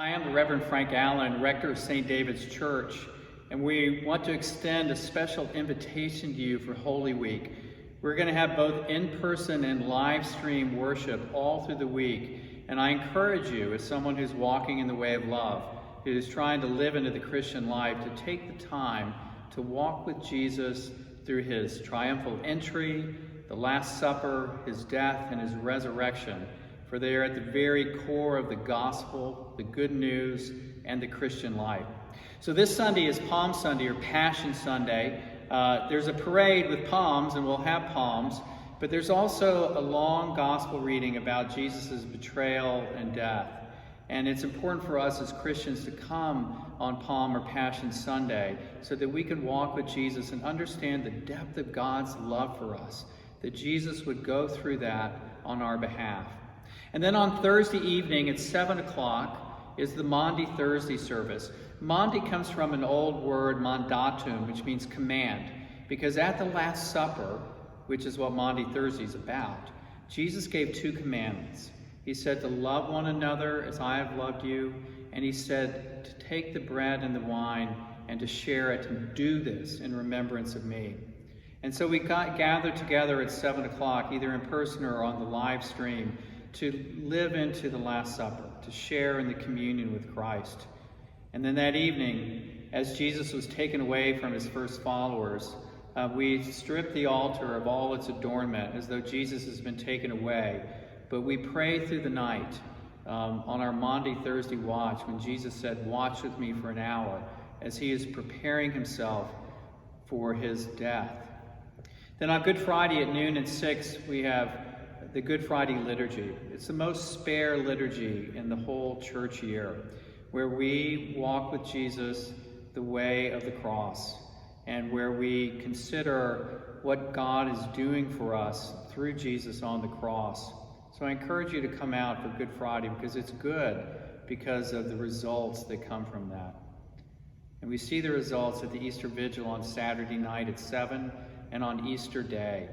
Hi, I'm the Reverend Frank Allen, Rector of St. David's Church, and we want to extend a special invitation to you for Holy Week. We're going to have both in-person and live stream worship all through the week, and I encourage you, as someone who's walking in the way of love, who is trying to live into the Christian life, to take the time to walk with Jesus through his triumphal entry, the Last Supper, his death, and his resurrection. For they are at the very core of the gospel, the good news, and the Christian life. So this Sunday is Palm Sunday, or Passion Sunday. There's a parade with palms, and we'll have palms, but there's also a long gospel reading about Jesus' betrayal and death. And it's important for us as Christians to come on Palm or Passion Sunday so that we can walk with Jesus and understand the depth of God's love for us, that Jesus would go through that on our behalf. And then on Thursday evening at 7 o'clock is the Maundy Thursday service. Maundy comes from an old word, mandatum, which means command, because at the Last Supper, which is what Maundy Thursday is about, Jesus gave two commandments. He said to love one another as I have loved you, and he said to take the bread and the wine and to share it, and do this in remembrance of me. And so we gathered together at 7 o'clock, either in person or on the live stream, to live into the Last Supper, to share in the communion with Christ. And then that evening, as Jesus was taken away from his first followers, we stripped the altar of all its adornment as though Jesus has been taken away. But we pray through the night on our Maundy Thursday watch when Jesus said, "Watch with me for an hour," as he is preparing himself for his death. Then on Good Friday at noon and 6, we have the Good Friday Liturgy. It's the most spare liturgy in the whole church year, where we walk with Jesus the way of the cross, and where we consider what God is doing for us through Jesus on the cross. So I encourage you to come out for Good Friday, because it's good because of the results that come from that. And we see the results at the Easter Vigil on Saturday night at 7 and on Easter Day.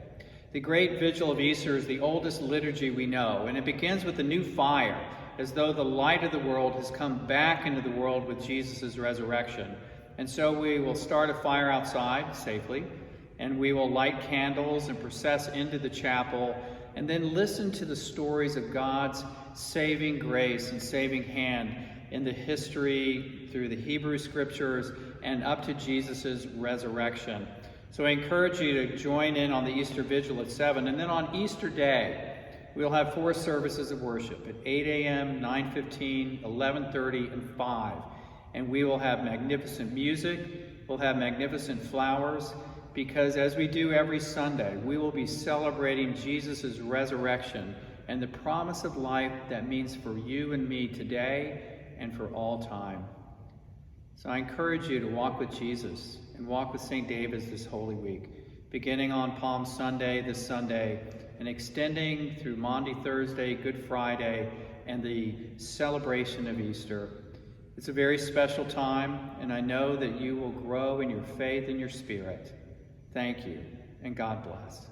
The great Vigil of Easter is the oldest liturgy we know, and it begins with a new fire, as though the light of the world has come back into the world with Jesus' resurrection. And so we will start a fire outside safely, and we will light candles and process into the chapel, and then listen to the stories of God's saving grace and saving hand in the history through the Hebrew Scriptures and up to Jesus' resurrection. So I encourage you to join in on the Easter Vigil at 7. And then on Easter Day, we'll have 4 services of worship at 8 a.m., 9:15, 11:30, and 5. And we will have magnificent music. We'll have magnificent flowers, because as we do every Sunday, we will be celebrating Jesus' resurrection and the promise of life that means for you and me today and for all time. So I encourage you to walk with Jesus and walk with St. David's this Holy Week, beginning on Palm Sunday this Sunday and extending through Maundy Thursday, Good Friday, and the celebration of Easter. It's a very special time, and I know that you will grow in your faith and your spirit. Thank you, and God bless.